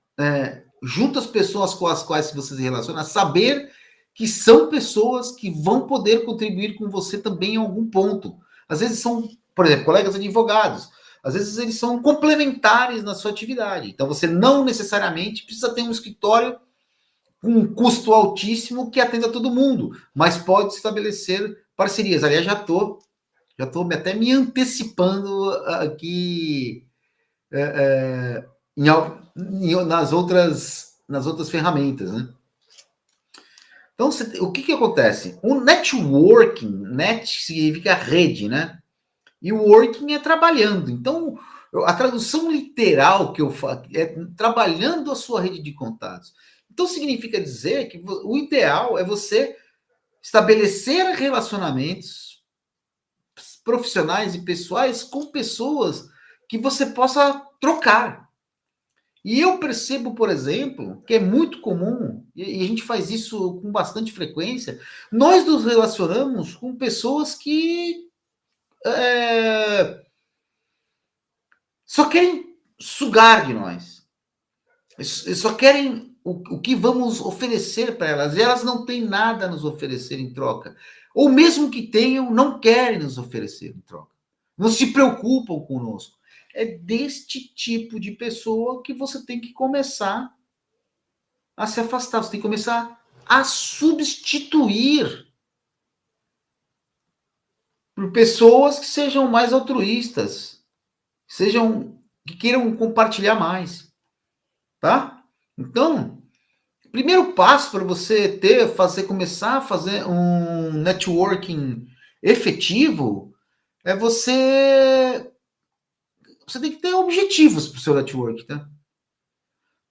junto às pessoas com as quais você se relaciona, saber que são pessoas que vão poder contribuir com você também em algum ponto. Às vezes são, por exemplo, colegas advogados. Às vezes eles são complementares na sua atividade. Então você não necessariamente precisa ter um escritório com um custo altíssimo que atenda todo mundo, mas pode estabelecer parcerias. Aliás, já estou até me antecipando aqui nas outras ferramentas, né? Então, o que acontece? O networking, net significa rede, né? E o working é trabalhando. Então, a tradução literal que eu faço é trabalhando a sua rede de contatos. Então, significa dizer que o ideal é você estabelecer relacionamentos profissionais e pessoais com pessoas que você possa trocar. E eu percebo, por exemplo, que é muito comum, e a gente faz isso com bastante frequência, nós nos relacionamos com pessoas que só querem sugar de nós. Só querem o que vamos oferecer para elas. E elas não têm nada a nos oferecer em troca. Ou mesmo que tenham, não querem nos oferecer em troca. Não se preocupam conosco. É deste tipo de pessoa que você tem que começar a se afastar. Você tem que começar a substituir por pessoas que sejam mais altruístas, que queiram compartilhar mais, tá? Então, primeiro passo para você começar a fazer um networking efetivo é você tem que ter objetivos para o seu network, tá?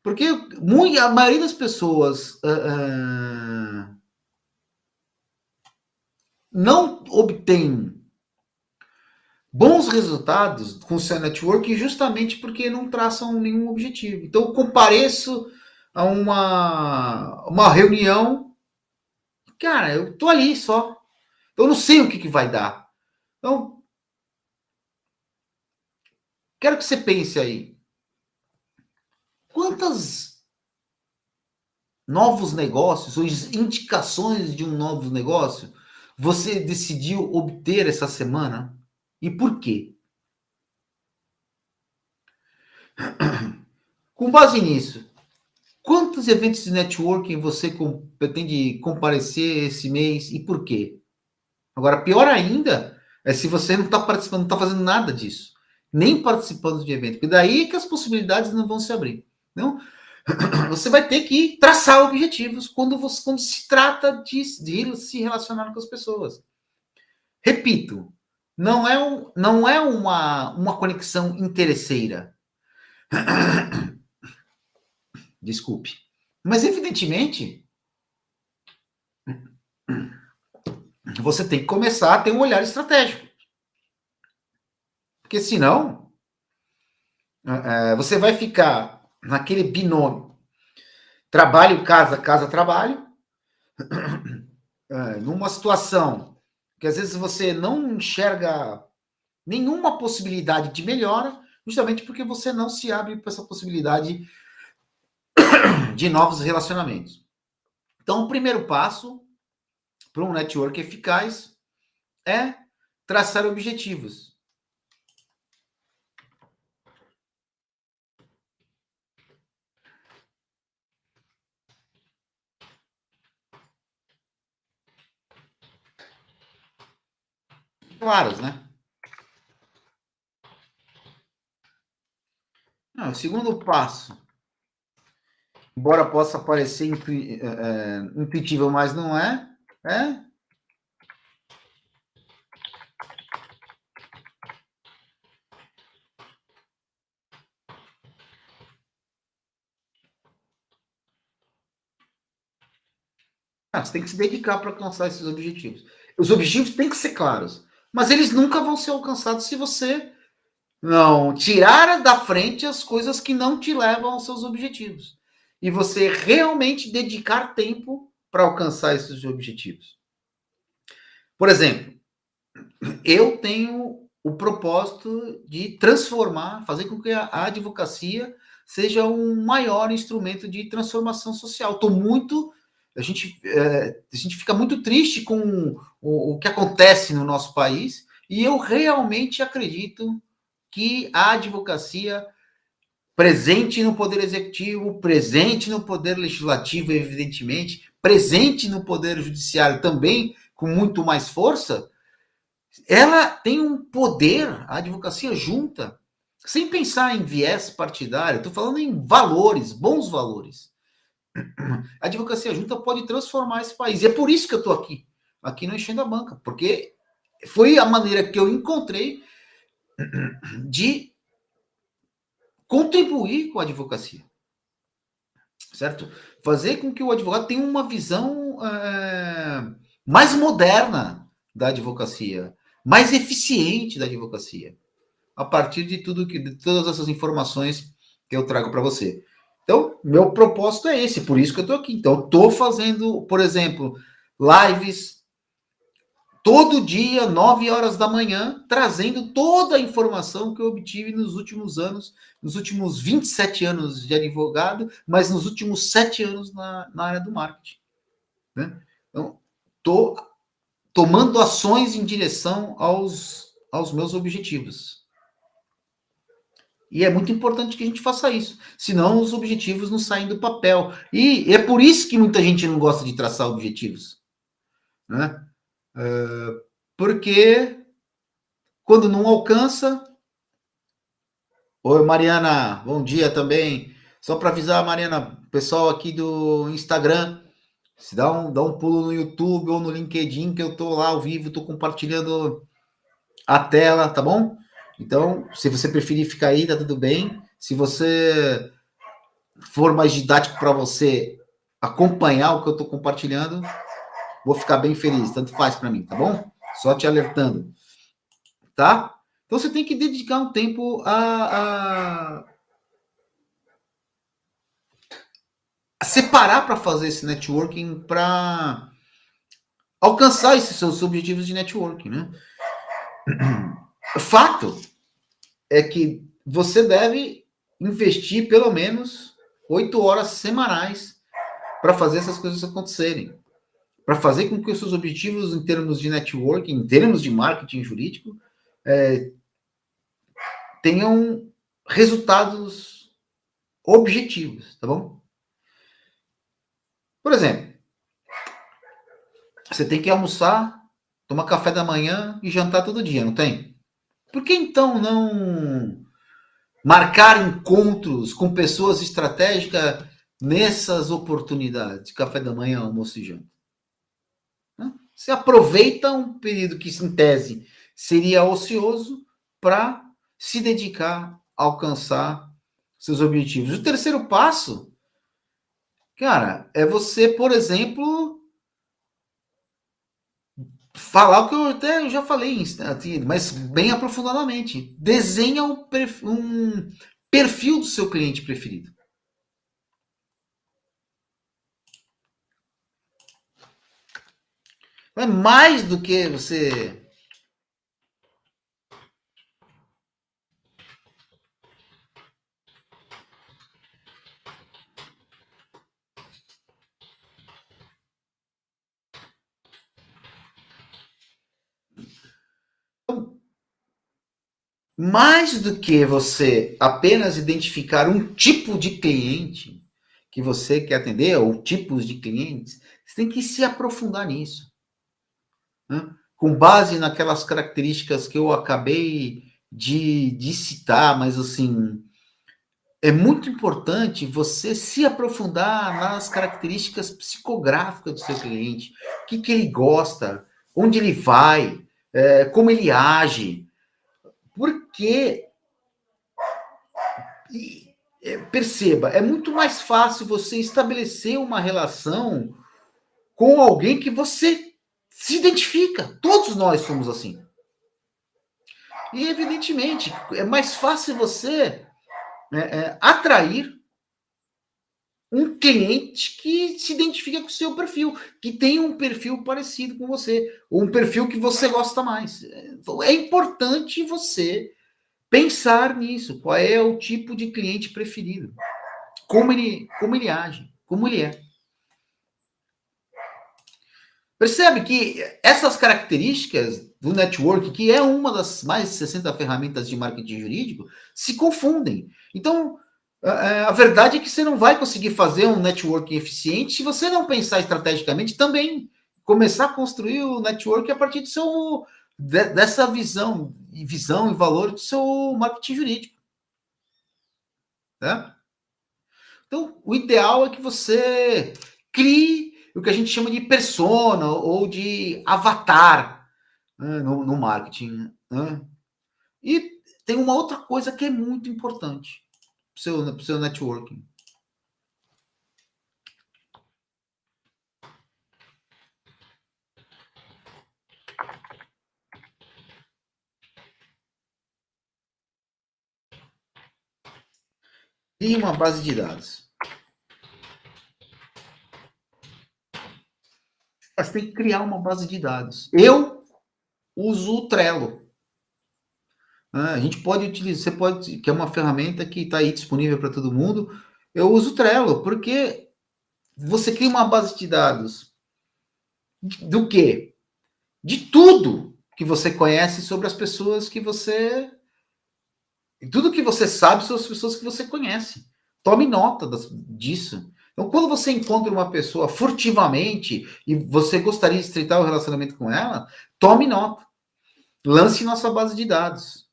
Porque a maioria das pessoas não obtém bons resultados com o seu network justamente porque não traçam nenhum objetivo. Então, eu compareço a uma reunião, cara, eu tô ali só. Eu não sei o que vai dar. Então, quero que você pense aí. Quantas novos negócios ou indicações de um novo negócio você decidiu obter essa semana? E por quê? Com base nisso, quantos eventos de networking você pretende comparecer esse mês e por quê? Agora, pior ainda é se você não está participando, não está fazendo nada disso, nem participando de evento, porque daí que as possibilidades não vão se abrir. Não? Você vai ter que traçar objetivos quando se trata de se relacionar com as pessoas. Repito, não é uma conexão interesseira. Desculpe. Mas, evidentemente, você tem que começar a ter um olhar estratégico. Porque senão, você vai ficar naquele binômio trabalho, casa, casa, trabalho, numa situação que às vezes você não enxerga nenhuma possibilidade de melhora, justamente porque você não se abre para essa possibilidade de novos relacionamentos. Então, o primeiro passo para um network eficaz é traçar objetivos. Claros, né? Não, o segundo passo, embora possa parecer intuitivo, mas não é. Você tem que se dedicar para alcançar esses objetivos. Os objetivos têm que ser claros, mas eles nunca vão ser alcançados se você não tirar da frente as coisas que não te levam aos seus objetivos. E você realmente dedicar tempo para alcançar esses objetivos. Por exemplo, eu tenho o propósito de transformar, fazer com que a advocacia seja um maior instrumento de transformação social. Estou muito. A gente fica muito triste com o que acontece no nosso país, e eu realmente acredito que a advocacia, presente no poder executivo, presente no poder legislativo, evidentemente, presente no poder judiciário também, com muito mais força, ela tem um poder, a advocacia junta, sem pensar em viés partidário, estou falando em valores, bons valores. A advocacia junta pode transformar esse país. E é por isso que eu estou aqui no Enchendo a Banca, porque foi a maneira que eu encontrei de contribuir com a advocacia, certo? Fazer com que o advogado tenha uma visão mais moderna da advocacia, mais eficiente da advocacia, a partir de de todas essas informações que eu trago para você. Então, meu propósito é esse, por isso que eu estou aqui. Então, estou fazendo, por exemplo, lives todo dia, 9 horas da manhã, trazendo toda a informação que eu obtive nos últimos anos, nos últimos 27 anos de advogado, mas nos últimos 7 anos na área do marketing. Né? Então, estou tomando ações em direção aos meus objetivos. E é muito importante que a gente faça isso, senão os objetivos não saem do papel. E é por isso que muita gente não gosta de traçar objetivos. Né? Porque quando não alcança. Oi, Mariana, bom dia também. Só para avisar, Mariana, pessoal aqui do Instagram, se dá um pulo no YouTube ou no LinkedIn, que eu tô lá ao vivo, tô compartilhando a tela, tá bom? Então, se você preferir ficar aí, tá tudo bem. Se você for mais didático para você acompanhar o que eu tô compartilhando, vou ficar bem feliz, tanto faz para mim, tá bom? Só te alertando, tá? Então você tem que dedicar um tempo a separar para fazer esse networking, para alcançar esses seus objetivos de networking, né? O fato é que você deve investir pelo menos 8 horas semanais para fazer essas coisas acontecerem, para fazer com que os seus objetivos em termos de networking, em termos de marketing jurídico, tenham resultados objetivos, tá bom? Por exemplo, você tem que almoçar, tomar café da manhã e jantar todo dia, não tem? Por que então não marcar encontros com pessoas estratégicas nessas oportunidades, café da manhã, almoço e janta? Você aproveita um período que, em tese, seria ocioso para se dedicar a alcançar seus objetivos. O terceiro passo, cara, é você, por exemplo, falar o que eu até já falei, assim, mas bem aprofundadamente. Desenha um perfil do seu cliente preferido. É mais do que você. Mais do que você apenas identificar um tipo de cliente que você quer atender, ou tipos de clientes, você tem que se aprofundar nisso, né? Com base naquelas características que eu acabei de citar, mas assim, é muito importante você se aprofundar nas características psicográficas do seu cliente, o que ele gosta, onde ele vai, como ele age, porque perceba, é muito mais fácil você estabelecer uma relação com alguém que você se identifica. Todos nós somos assim. E, evidentemente, é mais fácil você atrair um cliente que se identifica com o seu perfil, que tem um perfil parecido com você, ou um perfil que você gosta mais. Então, é importante você pensar nisso. Qual é o tipo de cliente preferido? Como ele age? Como ele é? Percebe que essas características do network, que é uma das mais de 60 ferramentas de marketing jurídico, se confundem. Então, a verdade é que você não vai conseguir fazer um networking eficiente se você não pensar estrategicamente também. Começar a construir o network a partir do seu, dessa visão e valor do seu marketing jurídico. Né? Então, o ideal é que você crie o que a gente chama de persona ou de avatar, né, no marketing. Né? E tem uma outra coisa que é muito importante para o seu networking. Crie uma base de dados. Você tem que criar uma base de dados. Eu uso o Trello. A gente pode utilizar, você pode, que é uma ferramenta que está aí disponível para todo mundo. Eu uso o Trello, porque você cria uma base de dados do quê? De tudo que você conhece sobre as pessoas que você. Tudo que você sabe sobre as pessoas que você conhece. Tome nota disso. Então, quando você encontra uma pessoa furtivamente e você gostaria de estreitar o relacionamento com ela, tome nota. Lance nossa base de dados.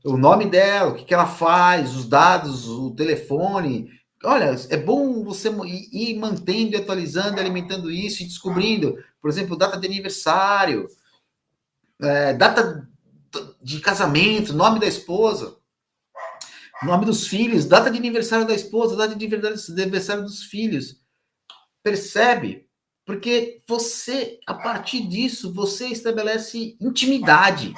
O nome dela, o que ela faz, os dados, o telefone. Olha, é bom você ir mantendo, atualizando, alimentando isso e descobrindo, por exemplo, data de aniversário, data de casamento, nome da esposa, nome dos filhos, data de aniversário da esposa, data de aniversário dos filhos. Percebe? Porque você, a partir disso, você estabelece intimidade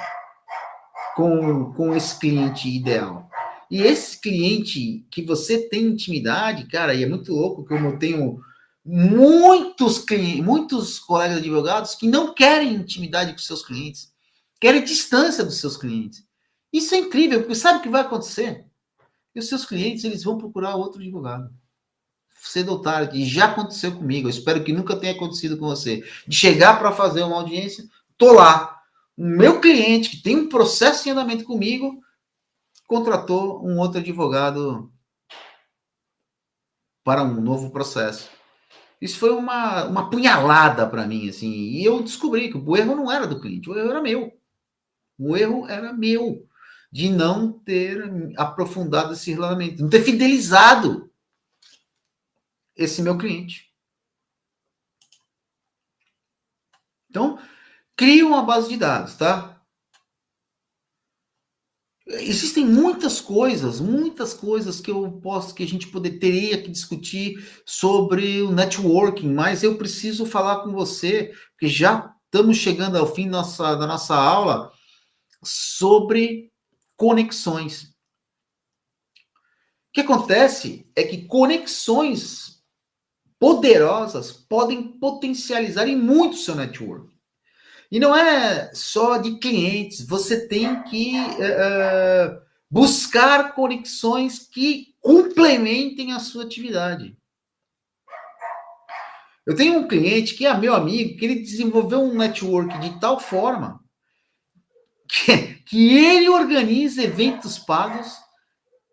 com esse cliente ideal. E esse cliente que você tem intimidade, cara, e é muito louco que eu tenho muitos clientes, muitos colegas advogados que não querem intimidade com seus clientes, querem distância dos seus clientes. Isso é incrível, porque sabe o que vai acontecer? E os seus clientes, eles vão procurar outro advogado. Cedo ou tarde, e já aconteceu comigo, eu espero que nunca tenha acontecido com você, de chegar para fazer uma audiência, tô lá, o meu cliente, que tem um processo em andamento comigo, contratou um outro advogado para um novo processo. Isso foi uma punhalada para mim, assim, e eu descobri que o erro não era do cliente, o erro era meu. O erro era meu, de não ter aprofundado esse relacionamento, não ter fidelizado esse meu cliente. Então, cria uma base de dados, tá? Existem muitas coisas que a gente teria que discutir sobre o networking, mas eu preciso falar com você, porque já estamos chegando ao fim da nossa aula, sobre conexões. O que acontece é que conexões poderosas podem potencializar em muito seu network. E não é só de clientes, você tem que buscar conexões que complementem a sua atividade. Eu tenho um cliente que é meu amigo, que ele desenvolveu um network de tal forma que ele organiza eventos pagos,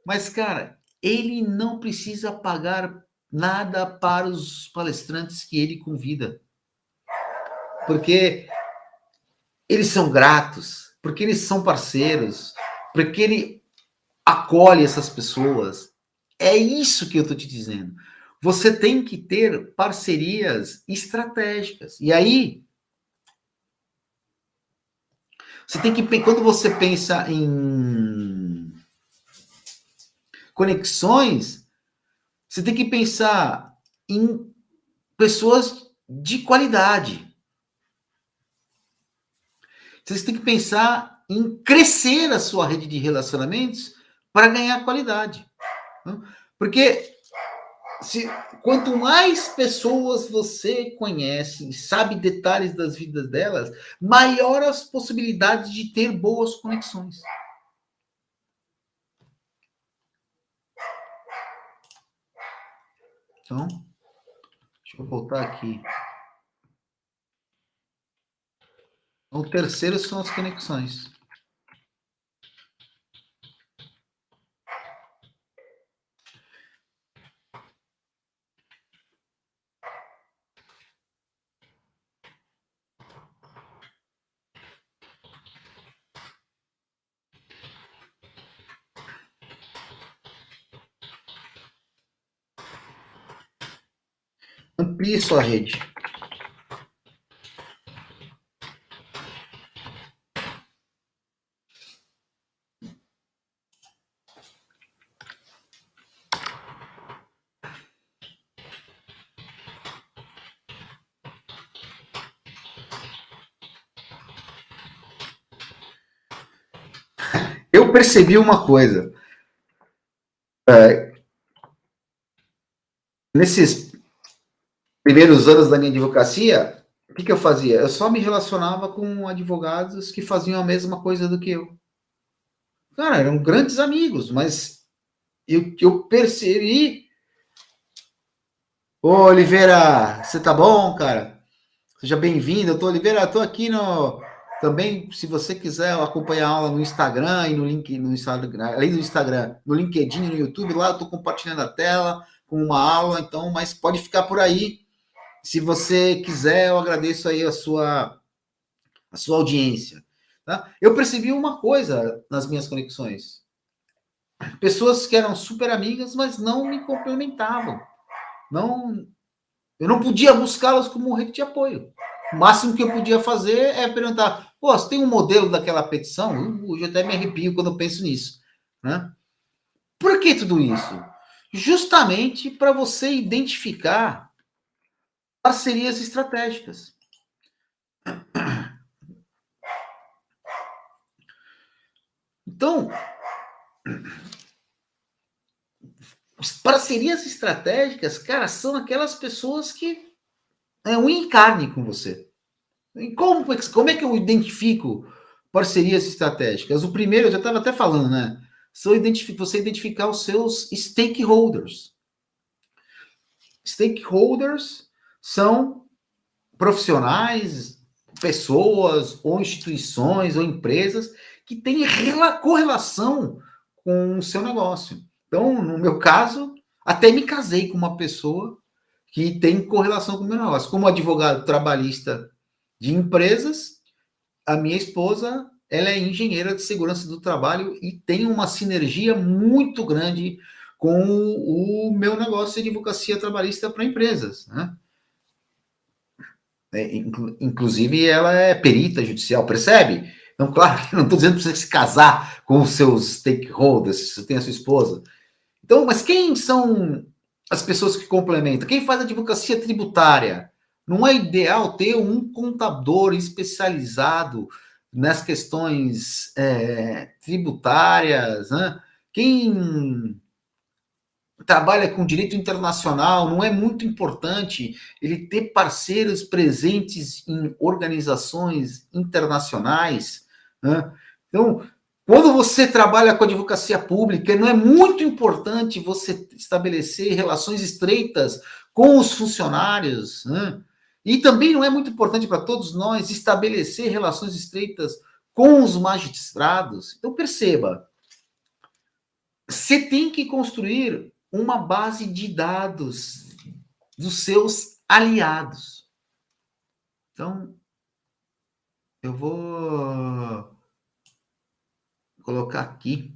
mas, cara, ele não precisa pagar nada para os palestrantes que ele convida. Porque eles são gratos, porque eles são parceiros, porque ele acolhe essas pessoas. É isso que eu estou te dizendo. Você tem que ter parcerias estratégicas. E aí, você tem que, quando você pensa em conexões, você tem que pensar em pessoas de qualidade. Você tem que pensar em crescer a sua rede de relacionamentos para ganhar qualidade. Porque quanto mais pessoas você conhece e sabe detalhes das vidas delas, maior as possibilidades de ter boas conexões. Então, deixa eu voltar aqui. O terceiro são as conexões. Amplie sua rede. Eu percebi uma coisa. Nesses primeiros anos da minha advocacia, o que eu fazia? Eu só me relacionava com advogados que faziam a mesma coisa do que eu. Cara, eram grandes amigos, mas eu percebi. Ô, Oliveira, você tá bom, cara? Seja bem-vindo. Oliveira, eu tô aqui no. Também, se você quiser acompanhar a aula no Instagram e no Instagram, além do Instagram, no LinkedIn, no YouTube, lá eu tô compartilhando a tela com uma aula, então, mas pode ficar por aí. Se você quiser, eu agradeço aí a sua audiência. Tá? Eu percebi uma coisa nas minhas conexões. Pessoas que eram super amigas, mas não me complementavam. Eu não podia buscá-las como rede de apoio. O máximo que eu podia fazer é perguntar: pô, você tem um modelo daquela petição? Eu até me arrepio quando eu penso nisso. Né? Por que tudo isso? Justamente para você identificar parcerias estratégicas. Então, parcerias estratégicas, cara, são aquelas pessoas que é um encarne com você. E como é que eu identifico parcerias estratégicas? O primeiro, eu já estava até falando, né? Você identificar os seus stakeholders. Stakeholders são profissionais, pessoas, ou instituições, ou empresas que têm correlação com o seu negócio. Então, no meu caso, até me casei com uma pessoa que tem correlação com o meu negócio. Como advogado trabalhista de empresas, a minha esposa, ela é engenheira de segurança do trabalho e tem uma sinergia muito grande com o meu negócio de advocacia trabalhista para empresas, né? Inclusive, ela é perita judicial, percebe? Então, claro, não estou dizendo para você se casar com os seus stakeholders, se você tem a sua esposa. Então, mas quem são as pessoas que complementam? Quem faz a advocacia tributária? Não é ideal ter um contador especializado nas questões tributárias, né? Quem trabalha com direito internacional, não é muito importante ele ter parceiros presentes em organizações internacionais, né? Então, quando você trabalha com advocacia pública, não é muito importante você estabelecer relações estreitas com os funcionários, né? E também não é muito importante para todos nós estabelecer relações estreitas com os magistrados. Então, perceba, você tem que construir uma base de dados dos seus aliados. Então, eu vou colocar aqui.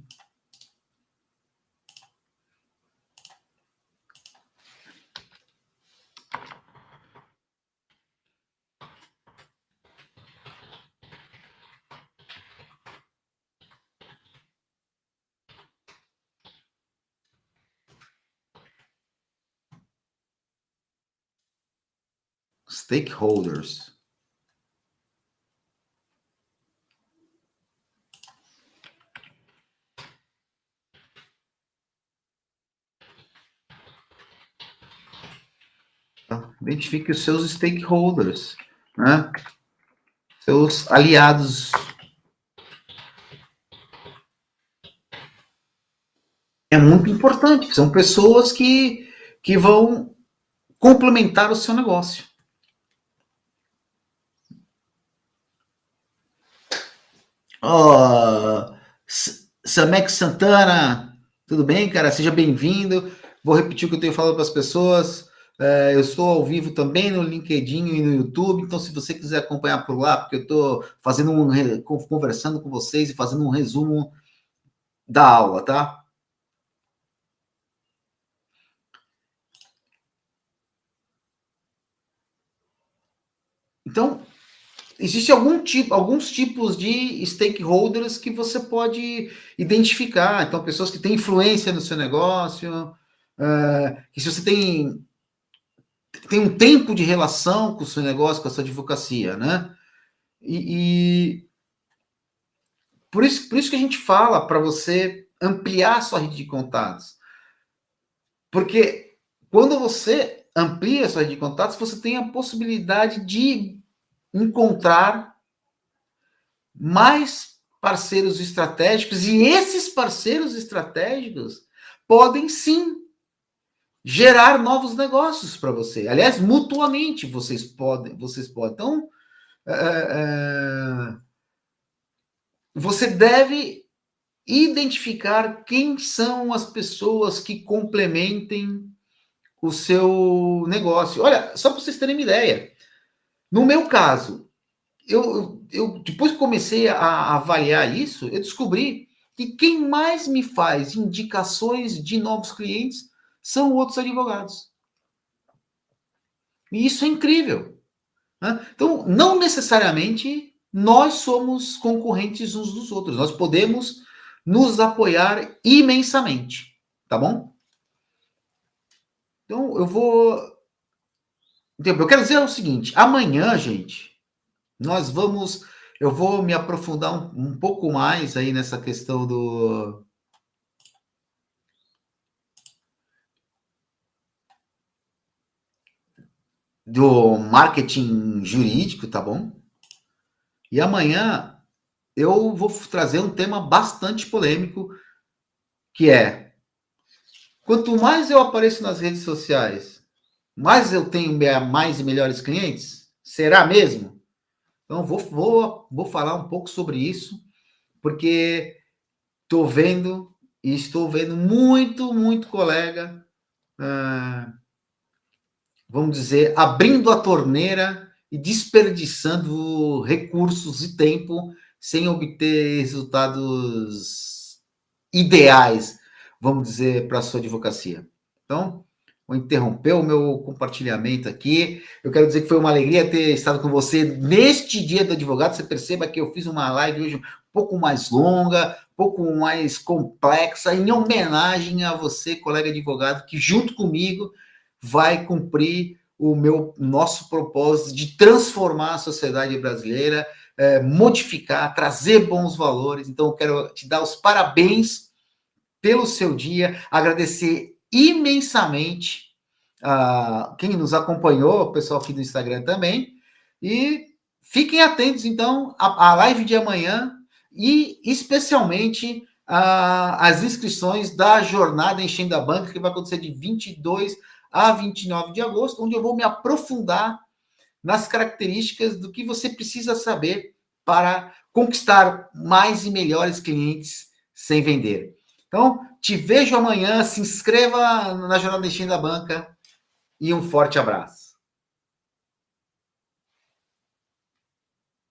Stakeholders. Tá? Identifique os seus stakeholders, né? Seus aliados. É muito importante, são pessoas que vão complementar o seu negócio. Oh, Samek Santana, tudo bem, cara? Seja bem-vindo. Vou repetir o que eu tenho falado para as pessoas. Eu estou ao vivo também no LinkedIn e no YouTube, então se você quiser acompanhar por lá, porque eu estou conversando com vocês e fazendo um resumo da aula, tá? Então, existem alguns tipos de stakeholders que você pode identificar. Então, pessoas que têm influência no seu negócio, que se você tem um tempo de relação com o seu negócio, com a sua advocacia, né? E por isso que a gente fala para você ampliar a sua rede de contatos. Porque quando você amplia a sua rede de contatos, você tem a possibilidade de encontrar mais parceiros estratégicos, e esses parceiros estratégicos podem sim gerar novos negócios para você. Aliás, mutuamente vocês podem. Então, você deve identificar quem são as pessoas que complementem o seu negócio. Olha, só para vocês terem uma ideia. No meu caso, eu depois que comecei a avaliar isso, eu descobri que quem mais me faz indicações de novos clientes são outros advogados. E isso é incrível, né? Então, não necessariamente nós somos concorrentes uns dos outros. Nós podemos nos apoiar imensamente, tá bom? Então, eu vou Eu quero dizer o seguinte: amanhã, gente, eu vou me aprofundar um pouco mais aí nessa questão do marketing jurídico, tá bom? E amanhã eu vou trazer um tema bastante polêmico, que é: quanto mais eu apareço nas redes sociais, mais eu tenho mais e melhores clientes? Será mesmo? Então, vou falar um pouco sobre isso, porque estou vendo e estou vendo muito colega, vamos dizer, abrindo a torneira e desperdiçando recursos e tempo sem obter resultados ideais, vamos dizer, para a sua advocacia. Então, vou interromper o meu compartilhamento aqui. Eu quero dizer que foi uma alegria ter estado com você neste Dia do Advogado. Você perceba que eu fiz uma live hoje um pouco mais longa, um pouco mais complexa, em homenagem a você, colega advogado, que junto comigo vai cumprir o nosso propósito de transformar a sociedade brasileira, modificar, trazer bons valores. Então, eu quero te dar os parabéns pelo seu dia, agradecer imensamente a quem nos acompanhou, o pessoal aqui do Instagram também, e fiquem atentos, então, à live de amanhã e, especialmente, as inscrições da Jornada Enchendo a Banca, que vai acontecer de 22 a 29 de agosto, onde eu vou me aprofundar nas características do que você precisa saber para conquistar mais e melhores clientes sem vender. Então, te vejo amanhã, se inscreva na Jornada Enchendo a Banca e um forte abraço.